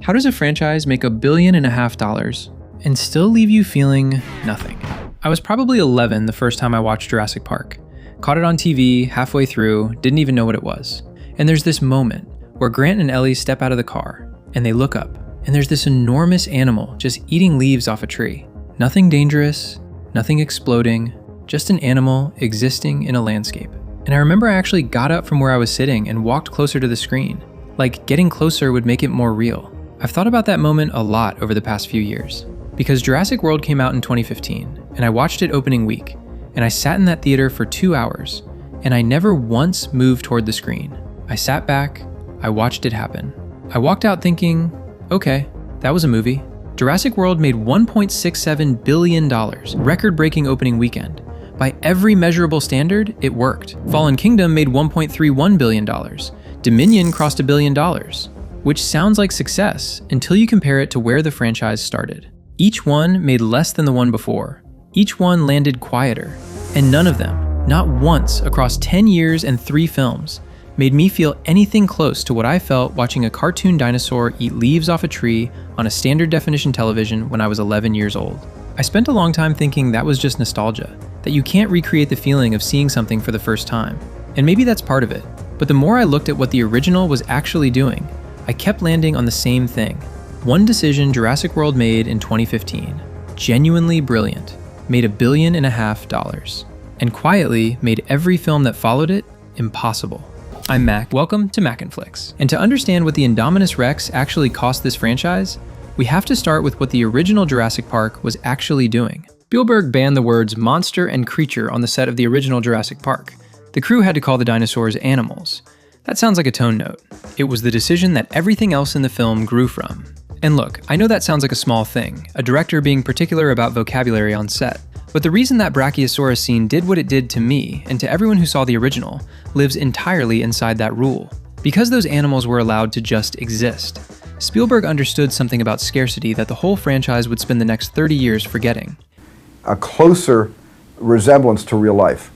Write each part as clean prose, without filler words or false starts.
How does a franchise make $1.5 billion and still leave you feeling nothing? I was probably 11 the first time I watched Jurassic Park. Caught it on TV, halfway through, didn't even know what it was. And there's this moment where Grant and Ellie step out of the car, and they look up, and there's this enormous animal just eating leaves off a tree. Nothing dangerous, nothing exploding, just an animal existing in a landscape. And I remember I actually got up from where I was sitting and walked closer to the screen. Like, getting closer would make it more real. I've thought about that moment a lot over the past few years. Because Jurassic World came out in 2015, and I watched it opening week, and I sat in that theater for 2 hours, and I never once moved toward the screen. I sat back, I watched it happen. I walked out thinking, okay, that was a movie. Jurassic World made $1.67 billion, record-breaking opening weekend. By every measurable standard, it worked. Fallen Kingdom made $1.31 billion. Dominion crossed $1 billion, which sounds like success until you compare it to where the franchise started. Each one made less than the one before. Each one landed quieter, and none of them, not once across 10 years and 3 films, made me feel anything close to what I felt watching a cartoon dinosaur eat leaves off a tree on a standard definition television when I was 11 years old. I spent a long time thinking that was just nostalgia, that you can't recreate the feeling of seeing something for the first time. And maybe that's part of it, but the more I looked at what the original was actually doing, I kept landing on the same thing. One decision Jurassic World made in 2015, genuinely brilliant, made $1.5 billion, and quietly made every film that followed it impossible. I'm Mac, welcome to MackInFlix. And to understand what the Indominus Rex actually cost this franchise, we have to start with what the original Jurassic Park was actually doing. Spielberg banned the words monster and creature on the set of the original Jurassic Park. The crew had to call the dinosaurs animals. That sounds like a tone note. It was the decision that everything else in the film grew from. And look, I know that sounds like a small thing, a director being particular about vocabulary on set, but the reason that Brachiosaurus scene did what it did to me, and to everyone who saw the original, lives entirely inside that rule. Because those animals were allowed to just exist, Spielberg understood something about scarcity that the whole franchise would spend the next 30 years forgetting. A closer resemblance to real life.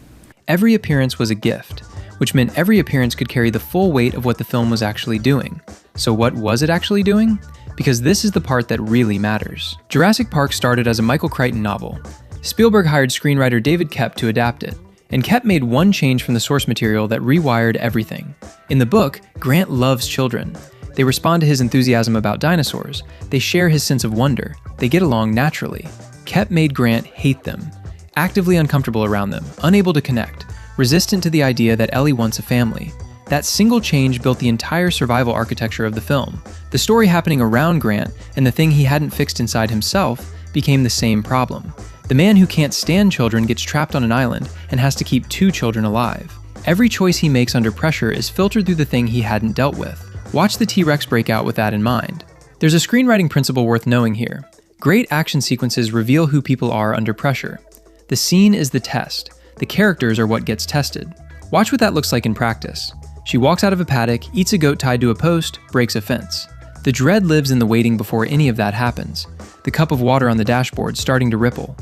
Every appearance was a gift, which meant every appearance could carry the full weight of what the film was actually doing. So what was it actually doing? Because this is the part that really matters. Jurassic Park started as a Michael Crichton novel. Spielberg hired screenwriter David Koepp to adapt it, and Koepp made one change from the source material that rewired everything. In the book, Grant loves children. They respond to his enthusiasm about dinosaurs. They share his sense of wonder. They get along naturally. Koepp made Grant hate them, actively uncomfortable around them, unable to connect, resistant to the idea that Ellie wants a family. That single change built the entire survival architecture of the film. The story happening around Grant and the thing he hadn't fixed inside himself became the same problem. The man who can't stand children gets trapped on an island and has to keep 2 children alive. Every choice he makes under pressure is filtered through the thing he hadn't dealt with. Watch the T-Rex break out with that in mind. There's a screenwriting principle worth knowing here. Great action sequences reveal who people are under pressure. The scene is the test. The characters are what gets tested. Watch what that looks like in practice. She walks out of a paddock, eats a goat tied to a post, breaks a fence. The dread lives in the waiting before any of that happens. The cup of water on the dashboard starting to ripple.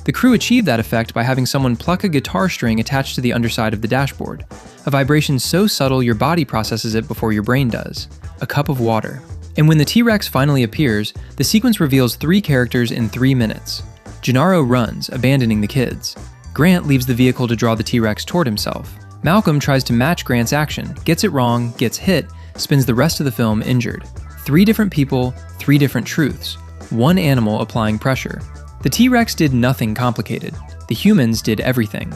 The crew achieved that effect by having someone pluck a guitar string attached to the underside of the dashboard. A vibration so subtle your body processes it before your brain does. A cup of water. And when the T-Rex finally appears, the sequence reveals 3 characters in 3 minutes. Gennaro runs, abandoning the kids. Grant leaves the vehicle to draw the T-Rex toward himself. Malcolm tries to match Grant's action, gets it wrong, gets hit, spends the rest of the film injured. 3 different people, 3 different truths. 1 animal applying pressure. The T-Rex did nothing complicated. The humans did everything.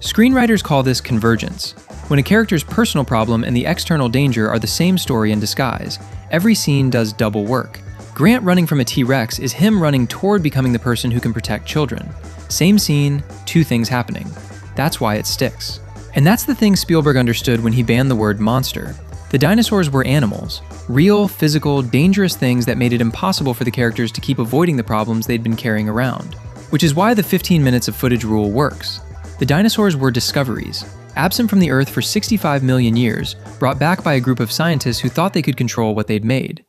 Screenwriters call this convergence. When a character's personal problem and the external danger are the same story in disguise, every scene does double work. Grant running from a T-Rex is him running toward becoming the person who can protect children. Same scene, 2 things happening. That's why it sticks. And that's the thing Spielberg understood when he banned the word monster. The dinosaurs were animals, real, physical, dangerous things that made it impossible for the characters to keep avoiding the problems they'd been carrying around. Which is why the 15 minutes of footage rule works. The dinosaurs were discoveries, absent from the Earth for 65 million years, brought back by a group of scientists who thought they could control what they'd made.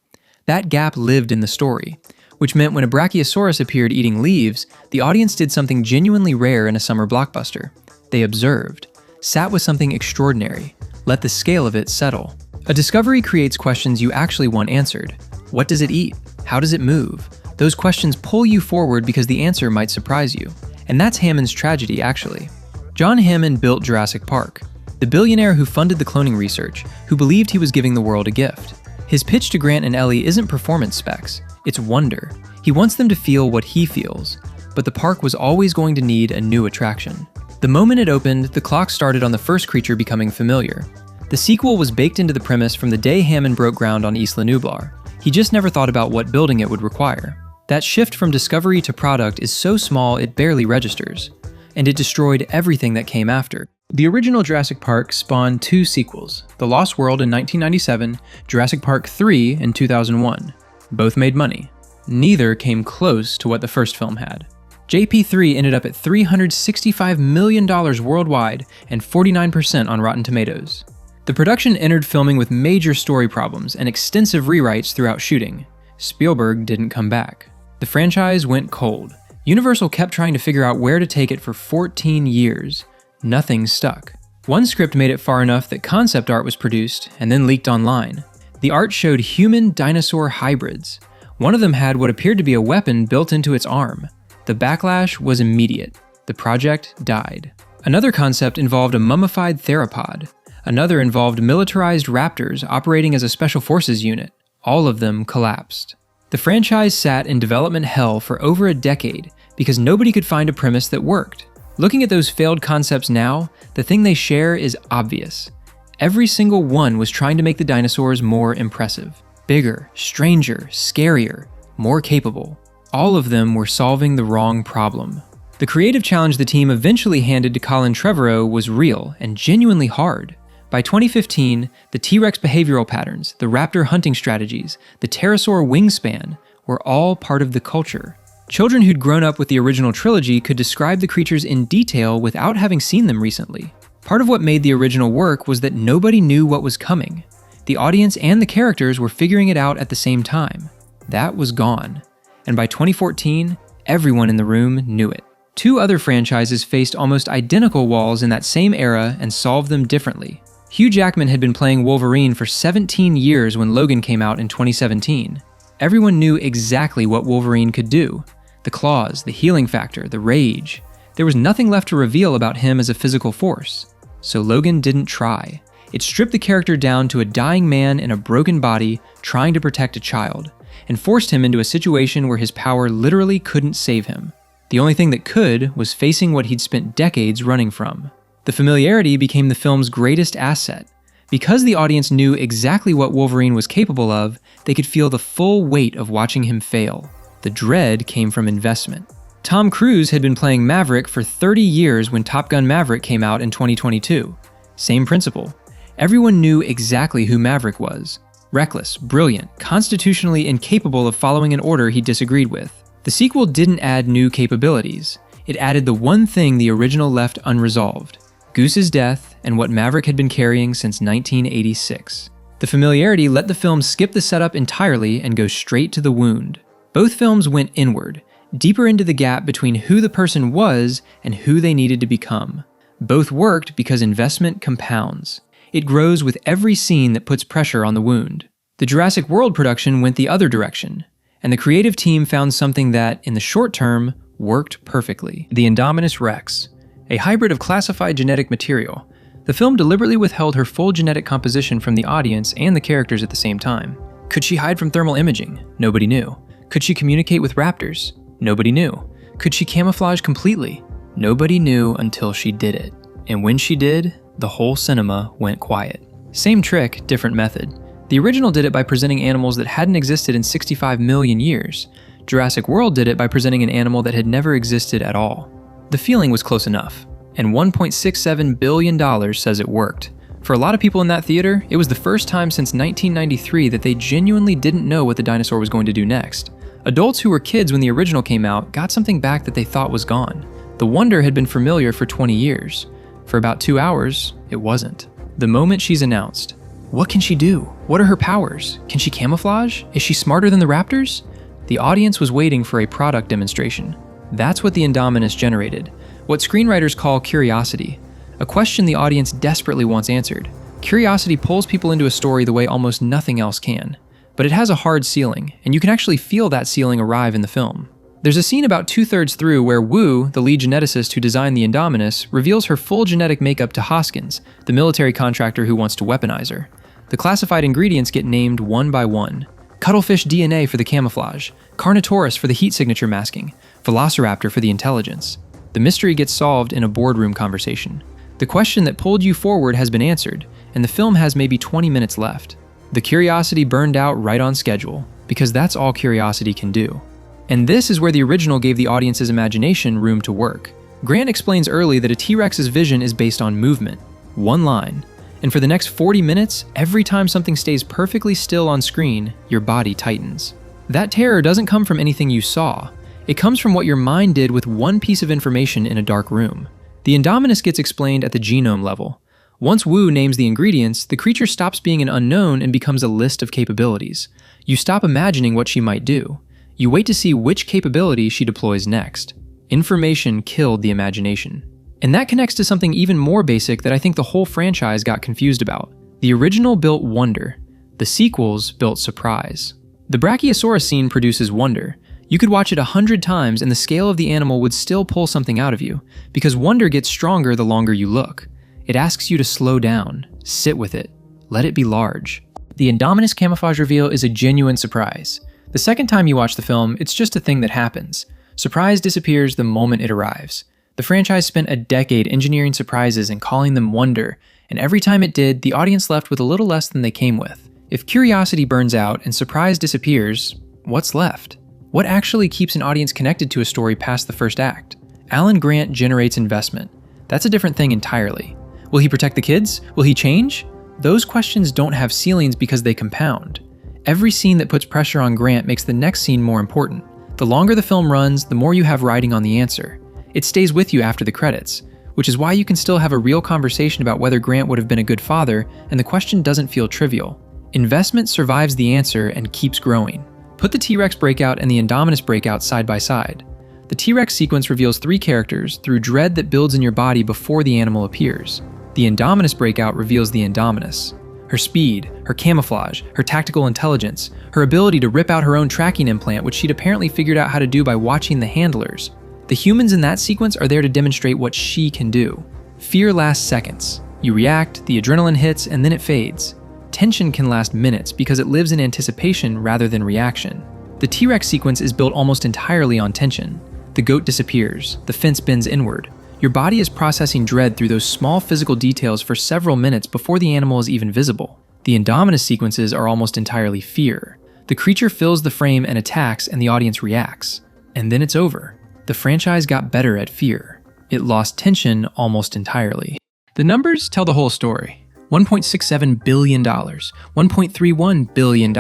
That gap lived in the story, which meant when a Brachiosaurus appeared eating leaves, the audience did something genuinely rare in a summer blockbuster. They observed, sat with something extraordinary, let the scale of it settle. A discovery creates questions you actually want answered. What does it eat? How does it move? Those questions pull you forward because the answer might surprise you. And that's Hammond's tragedy, actually. John Hammond built Jurassic Park, the billionaire who funded the cloning research, who believed he was giving the world a gift. His pitch to Grant and Ellie isn't performance specs, it's wonder. He wants them to feel what he feels, but the park was always going to need a new attraction. The moment it opened, the clock started on the first creature becoming familiar. The sequel was baked into the premise from the day Hammond broke ground on Isla Nublar. He just never thought about what building it would require. That shift from discovery to product is so small it barely registers, and it destroyed everything that came after. The original Jurassic Park spawned 2 sequels, The Lost World in 1997, Jurassic Park 3 in 2001. Both made money. Neither came close to what the first film had. JP3 ended up at $365 million worldwide and 49% on Rotten Tomatoes. The production entered filming with major story problems and extensive rewrites throughout shooting. Spielberg didn't come back. The franchise went cold. Universal kept trying to figure out where to take it for 14 years. Nothing stuck. One script made it far enough that concept art was produced and then leaked online. The art showed human-dinosaur hybrids. One of them had what appeared to be a weapon built into its arm. The backlash was immediate. The project died. Another concept involved a mummified theropod. Another involved militarized raptors operating as a special forces unit. All of them collapsed. The franchise sat in development hell for over a decade because nobody could find a premise that worked. Looking at those failed concepts now, the thing they share is obvious. Every single one was trying to make the dinosaurs more impressive. Bigger, stranger, scarier, more capable. All of them were solving the wrong problem. The creative challenge the team eventually handed to Colin Trevorrow was real and genuinely hard. By 2015, the T-Rex behavioral patterns, the raptor hunting strategies, the pterosaur wingspan were all part of the culture. Children who'd grown up with the original trilogy could describe the creatures in detail without having seen them recently. Part of what made the original work was that nobody knew what was coming. The audience and the characters were figuring it out at the same time. That was gone. And by 2014, everyone in the room knew it. 2 other franchises faced almost identical walls in that same era and solved them differently. Hugh Jackman had been playing Wolverine for 17 years when Logan came out in 2017. Everyone knew exactly what Wolverine could do. The claws, the healing factor, the rage. There was nothing left to reveal about him as a physical force. So Logan didn't try. It stripped the character down to a dying man in a broken body trying to protect a child, and forced him into a situation where his power literally couldn't save him. The only thing that could was facing what he'd spent decades running from. The familiarity became the film's greatest asset. Because the audience knew exactly what Wolverine was capable of, they could feel the full weight of watching him fail. The dread came from investment. Tom Cruise had been playing Maverick for 30 years when Top Gun Maverick came out in 2022. Same principle. Everyone knew exactly who Maverick was. Reckless, brilliant, constitutionally incapable of following an order he disagreed with. The sequel didn't add new capabilities. It added the one thing the original left unresolved: Goose's death and what Maverick had been carrying since 1986. The familiarity let the film skip the setup entirely and go straight to the wound. Both films went inward, deeper into the gap between who the person was and who they needed to become. Both worked because investment compounds. It grows with every scene that puts pressure on the wound. The Jurassic World production went the other direction, and the creative team found something that, in the short term, worked perfectly. The Indominus Rex, a hybrid of classified genetic material. The film deliberately withheld her full genetic composition from the audience and the characters at the same time. Could she hide from thermal imaging? Nobody knew. Could she communicate with raptors? Nobody knew. Could she camouflage completely? Nobody knew until she did it. And when she did, the whole cinema went quiet. Same trick, different method. The original did it by presenting animals that hadn't existed in 65 million years. Jurassic World did it by presenting an animal that had never existed at all. The feeling was close enough, and $1.67 billion says it worked. For a lot of people in that theater, it was the first time since 1993 that they genuinely didn't know what the dinosaur was going to do next. Adults who were kids when the original came out got something back that they thought was gone. The wonder had been familiar for 20 years. For about 2 hours, it wasn't. The moment she's announced, what can she do? What are her powers? Can she camouflage? Is she smarter than the raptors? The audience was waiting for a product demonstration. That's what the Indominus generated, what screenwriters call curiosity, a question the audience desperately wants answered. Curiosity pulls people into a story the way almost nothing else can. but it has a hard ceiling, and you can actually feel that ceiling arrive in the film. There's a scene about 2/3 through where Wu, the lead geneticist who designed the Indominus, reveals her full genetic makeup to Hoskins, the military contractor who wants to weaponize her. The classified ingredients get named one by one. Cuttlefish DNA for the camouflage, Carnotaurus for the heat signature masking, Velociraptor for the intelligence. The mystery gets solved in a boardroom conversation. The question that pulled you forward has been answered, and the film has maybe 20 minutes left. The curiosity burned out right on schedule, because that's all curiosity can do. And this is where the original gave the audience's imagination room to work. Grant explains early that a T-Rex's vision is based on movement, one line. And for the next 40 minutes, every time something stays perfectly still on screen, your body tightens. That terror doesn't come from anything you saw. It comes from what your mind did with one piece of information in a dark room. The Indominus gets explained at the genome level. Once Wu names the ingredients, the creature stops being an unknown and becomes a list of capabilities. You stop imagining what she might do. You wait to see which capability she deploys next. Information killed the imagination. And that connects to something even more basic that I think the whole franchise got confused about. The original built wonder. The sequels built surprise. The Brachiosaurus scene produces wonder. You could watch it 100 times and the scale of the animal would still pull something out of you, because wonder gets stronger the longer you look. It asks you to slow down, sit with it, let it be large. The Indominus camouflage reveal is a genuine surprise. The second time you watch the film, it's just a thing that happens. Surprise disappears the moment it arrives. The franchise spent a decade engineering surprises and calling them wonder, and every time it did, the audience left with a little less than they came with. If curiosity burns out and surprise disappears, what's left? What actually keeps an audience connected to a story past the first act? Alan Grant generates investment. That's a different thing entirely. Will he protect the kids? Will he change? Those questions don't have ceilings because they compound. Every scene that puts pressure on Grant makes the next scene more important. The longer the film runs, the more you have riding on the answer. It stays with you after the credits, which is why you can still have a real conversation about whether Grant would have been a good father, and the question doesn't feel trivial. Investment survives the answer and keeps growing. Put the T-Rex breakout and the Indominus breakout side by side. The T-Rex sequence reveals 3 characters through dread that builds in your body before the animal appears. The Indominus breakout reveals the Indominus. Her speed, her camouflage, her tactical intelligence, her ability to rip out her own tracking implant, which she'd apparently figured out how to do by watching the handlers. The humans in that sequence are there to demonstrate what she can do. Fear lasts seconds. You react, the adrenaline hits, and then it fades. Tension can last minutes because it lives in anticipation rather than reaction. The T-Rex sequence is built almost entirely on tension. The goat disappears, the fence bends inward. Your body is processing dread through those small physical details for several minutes before the animal is even visible. The Indominus sequences are almost entirely fear. The creature fills the frame and attacks, and the audience reacts. And then it's over. The franchise got better at fear. It lost tension almost entirely. The numbers tell the whole story. $1.67 billion, $1.31 billion.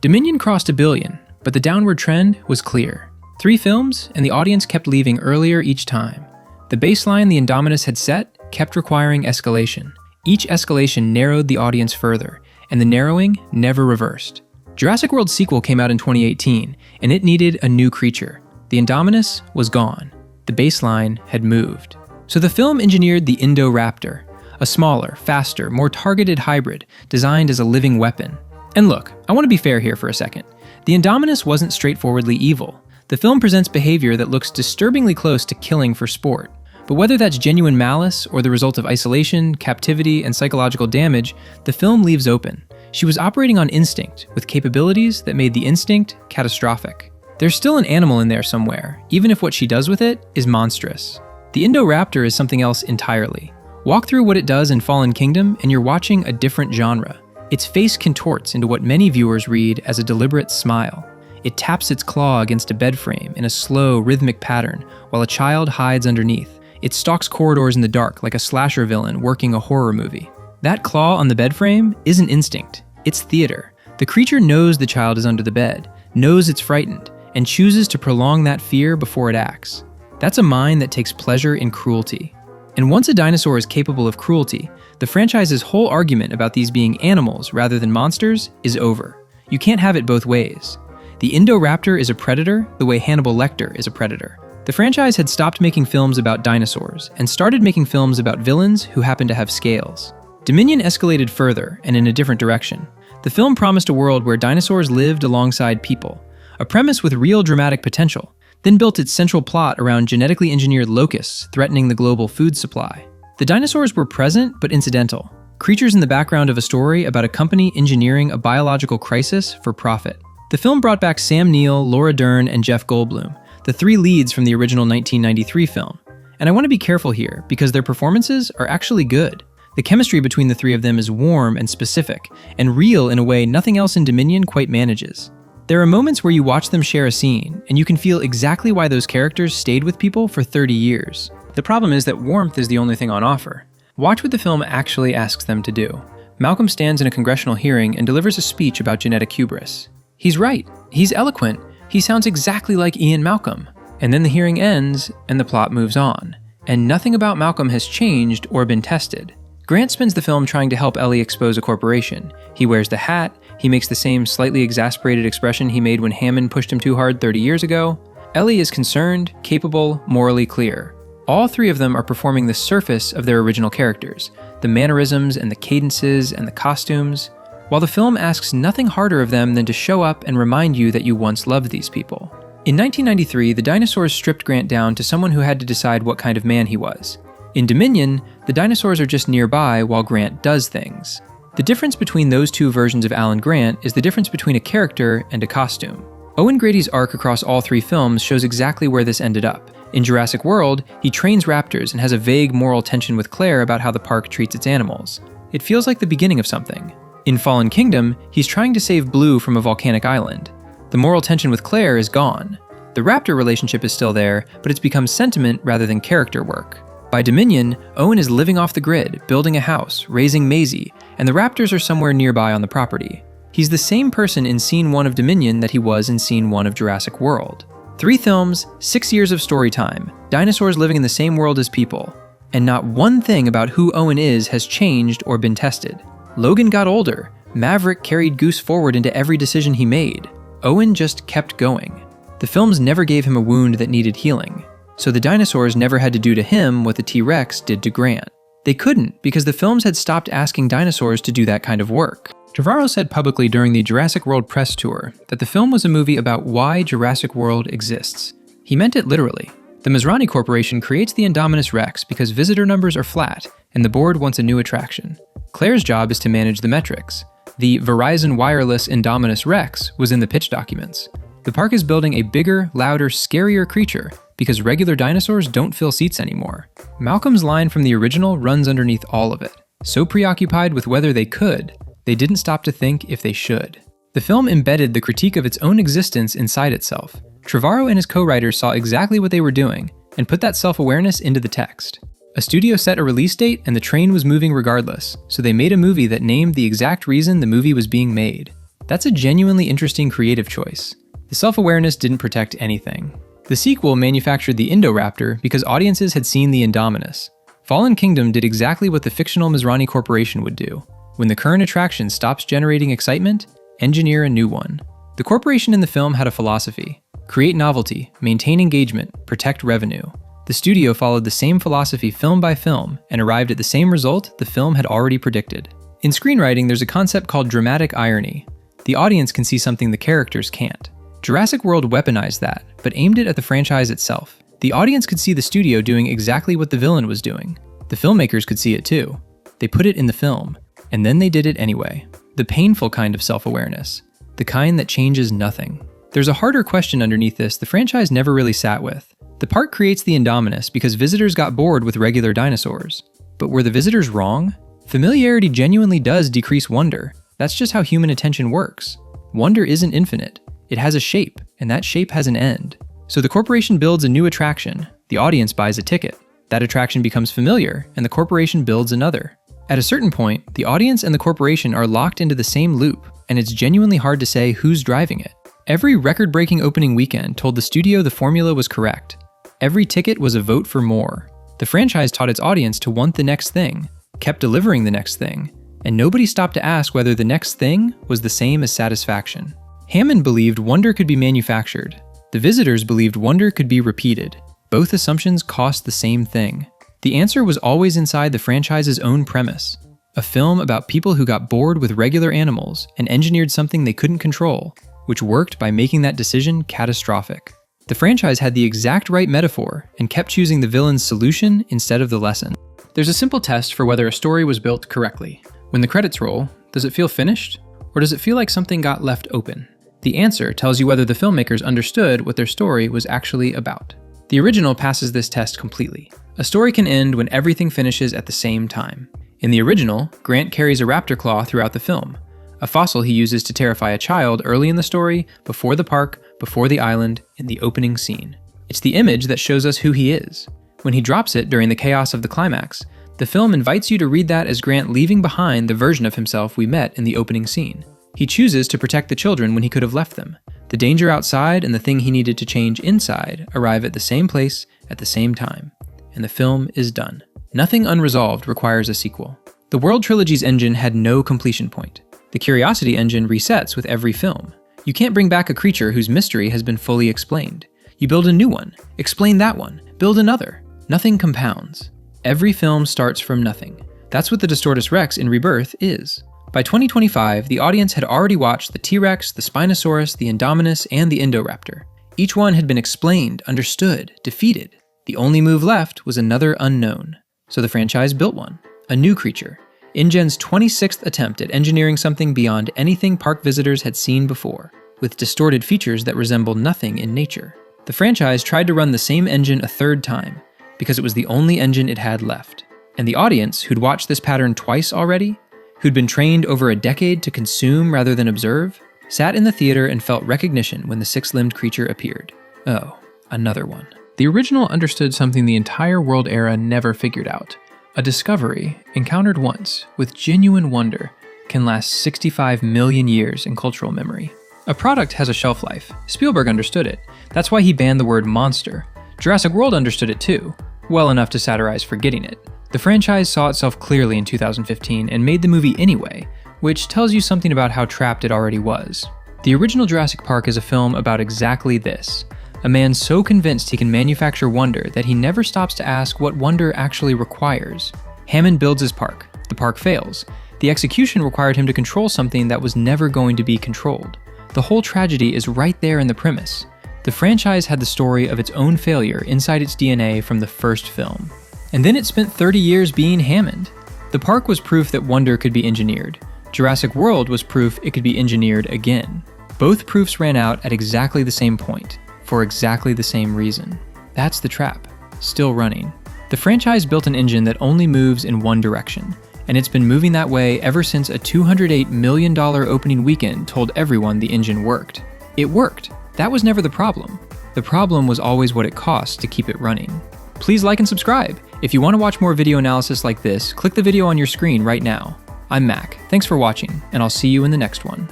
Dominion crossed $1 billion, but the downward trend was clear. 3 films, and the audience kept leaving earlier each time. The baseline the Indominus had set kept requiring escalation. Each escalation narrowed the audience further, and the narrowing never reversed. Jurassic World sequel came out in 2018, and it needed a new creature. The Indominus was gone. The baseline had moved. So the film engineered the Indoraptor, a smaller, faster, more targeted hybrid designed as a living weapon. And look, I want to be fair here for a second. The Indominus wasn't straightforwardly evil. The film presents behavior that looks disturbingly close to killing for sport. But whether that's genuine malice or the result of isolation, captivity, and psychological damage, the film leaves open. She was operating on instinct, with capabilities that made the instinct catastrophic. There's still an animal in there somewhere, even if what she does with it is monstrous. The Indoraptor is something else entirely. Walk through what it does in Fallen Kingdom, and you're watching a different genre. Its face contorts into what many viewers read as a deliberate smile. It taps its claw against a bed frame in a slow, rhythmic pattern, while a child hides underneath. It stalks corridors in the dark like a slasher villain working a horror movie. That claw on the bed frame isn't instinct, it's theater. The creature knows the child is under the bed, knows it's frightened, and chooses to prolong that fear before it acts. That's a mind that takes pleasure in cruelty. And once a dinosaur is capable of cruelty, the franchise's whole argument about these being animals rather than monsters is over. You can't have it both ways. The Indoraptor is a predator the way Hannibal Lecter is a predator. The franchise had stopped making films about dinosaurs and started making films about villains who happen to have scales. Dominion escalated further and in a different direction. The film promised a world where dinosaurs lived alongside people, a premise with real dramatic potential, then built its central plot around genetically engineered locusts threatening the global food supply. The dinosaurs were present but incidental, creatures in the background of a story about a company engineering a biological crisis for profit. The film brought back Sam Neill, Laura Dern, and Jeff Goldblum, the three leads from the original 1993 film. And I want to be careful here, because their performances are actually good. The chemistry between the three of them is warm and specific, and real in a way nothing else in Dominion quite manages. There are moments where you watch them share a scene, and you can feel exactly why those characters stayed with people for 30 years. The problem is that warmth is the only thing on offer. Watch what the film actually asks them to do. Malcolm stands in a congressional hearing and delivers a speech about genetic hubris. He's right. He's eloquent. He sounds exactly like Ian Malcolm. And then the hearing ends, and the plot moves on. And nothing about Malcolm has changed or been tested. Grant spends the film trying to help Ellie expose a corporation. He wears the hat, he makes the same slightly exasperated expression he made when Hammond pushed him too hard 30 years ago. Ellie is concerned, capable, morally clear. All three of them are performing the surface of their original characters, the mannerisms and the cadences and the costumes, while the film asks nothing harder of them than to show up and remind you that you once loved these people. In 1993, the dinosaurs stripped Grant down to someone who had to decide what kind of man he was. In Dominion, the dinosaurs are just nearby while Grant does things. The difference between those two versions of Alan Grant is the difference between a character and a costume. Owen Grady's arc across all three films shows exactly where this ended up. In Jurassic World, he trains raptors and has a vague moral tension with Claire about how the park treats its animals. It feels like the beginning of something. In Fallen Kingdom, he's trying to save Blue from a volcanic island. The moral tension with Claire is gone. The raptor relationship is still there, but it's become sentiment rather than character work. By Dominion, Owen is living off the grid, building a house, raising Maisie, and the raptors are somewhere nearby on the property. He's the same person in Scene 1 of Dominion that he was in Scene 1 of Jurassic World. 3 films, 6 years of story time, dinosaurs living in the same world as people, and not one thing about who Owen is has changed or been tested. Logan got older, Maverick carried Goose forward into every decision he made. Owen just kept going. The films never gave him a wound that needed healing, so the dinosaurs never had to do to him what the T-Rex did to Grant. They couldn't, because the films had stopped asking dinosaurs to do that kind of work. Trevorrow said publicly during the Jurassic World press tour that the film was a movie about why Jurassic World exists. He meant it literally. The Masrani Corporation creates the Indominus Rex because visitor numbers are flat, and the board wants a new attraction. Claire's job is to manage the metrics. The Verizon Wireless Indominus Rex was in the pitch documents. The park is building a bigger, louder, scarier creature because regular dinosaurs don't fill seats anymore. Malcolm's line from the original runs underneath all of it. So preoccupied with whether they could, they didn't stop to think if they should. The film embedded the critique of its own existence inside itself. Trevorrow and his co-writers saw exactly what they were doing and put that self-awareness into the text. A studio set a release date and the train was moving regardless, so they made a movie that named the exact reason the movie was being made. That's a genuinely interesting creative choice. The self-awareness didn't protect anything. The sequel manufactured the Indoraptor because audiences had seen the Indominus. Fallen Kingdom did exactly what the fictional Masrani Corporation would do. When the current attraction stops generating excitement, engineer a new one. The corporation in the film had a philosophy: create novelty, maintain engagement, protect revenue. The studio followed the same philosophy film by film and arrived at the same result the film had already predicted. In screenwriting, there's a concept called dramatic irony. The audience can see something the characters can't. Jurassic World weaponized that, but aimed it at the franchise itself. The audience could see the studio doing exactly what the villain was doing. The filmmakers could see it too. They put it in the film, and then they did it anyway. The painful kind of self-awareness. The kind that changes nothing. There's a harder question underneath this the franchise never really sat with. The park creates the Indominus because visitors got bored with regular dinosaurs. But were the visitors wrong? Familiarity genuinely does decrease wonder. That's just how human attention works. Wonder isn't infinite. It has a shape, and that shape has an end. So the corporation builds a new attraction. The audience buys a ticket. That attraction becomes familiar, and the corporation builds another. At a certain point, the audience and the corporation are locked into the same loop, and it's genuinely hard to say who's driving it. Every record-breaking opening weekend told the studio the formula was correct. Every ticket was a vote for more. The franchise taught its audience to want the next thing, kept delivering the next thing, and nobody stopped to ask whether the next thing was the same as satisfaction. Hammond believed wonder could be manufactured. The visitors believed wonder could be repeated. Both assumptions cost the same thing. The answer was always inside the franchise's own premise. A film about people who got bored with regular animals and engineered something they couldn't control, which worked by making that decision catastrophic. The franchise had the exact right metaphor and kept choosing the villain's solution instead of the lesson. There's a simple test for whether a story was built correctly. When the credits roll, does it feel finished? Or does it feel like something got left open? The answer tells you whether the filmmakers understood what their story was actually about. The original passes this test completely. A story can end when everything finishes at the same time. In the original, Grant carries a raptor claw throughout the film, a fossil he uses to terrify a child early in the story, before the park, before the island, in the opening scene. It's the image that shows us who he is. When he drops it during the chaos of the climax, the film invites you to read that as Grant leaving behind the version of himself we met in the opening scene. He chooses to protect the children when he could have left them. The danger outside and the thing he needed to change inside arrive at the same place at the same time. And the film is done. Nothing unresolved requires a sequel. The World Trilogy's engine had no completion point. The Curiosity engine resets with every film. You can't bring back a creature whose mystery has been fully explained. You build a new one, explain that one, build another. Nothing compounds. Every film starts from nothing. That's what the Indominus Rex in Rebirth is. By 2025, the audience had already watched the T-Rex, the Spinosaurus, the Indominus, and the Indoraptor. Each one had been explained, understood, defeated. The only move left was another unknown. So the franchise built one, a new creature. InGen's 26th attempt at engineering something beyond anything park visitors had seen before, with distorted features that resemble nothing in nature. The franchise tried to run the same engine a third time, because it was the only engine it had left. And the audience, who'd watched this pattern twice already, who'd been trained over a decade to consume rather than observe, sat in the theater and felt recognition when the six-limbed creature appeared. Oh, another one. The original understood something the entire world era never figured out. A discovery, encountered once, with genuine wonder, can last 65 million years in cultural memory. A product has a shelf life. Spielberg understood it. That's why he banned the word monster. Jurassic World understood it too, well enough to satirize forgetting it. The franchise saw itself clearly in 2015 and made the movie anyway, which tells you something about how trapped it already was. The original Jurassic Park is a film about exactly this. A man so convinced he can manufacture wonder that he never stops to ask what wonder actually requires. Hammond builds his park. The park fails. The execution required him to control something that was never going to be controlled. The whole tragedy is right there in the premise. The franchise had the story of its own failure inside its DNA from the first film. And then it spent 30 years being Hammond. The park was proof that wonder could be engineered. Jurassic World was proof it could be engineered again. Both proofs ran out at exactly the same point, for exactly the same reason. That's the trap, still running. The franchise built an engine that only moves in one direction, and it's been moving that way ever since a $208 million opening weekend told everyone the engine worked. It worked. That was never the problem. The problem was always what it cost to keep it running. Please like and subscribe. If you want to watch more video analysis like this, click the video on your screen right now. I'm Mac. Thanks for watching, and I'll see you in the next one.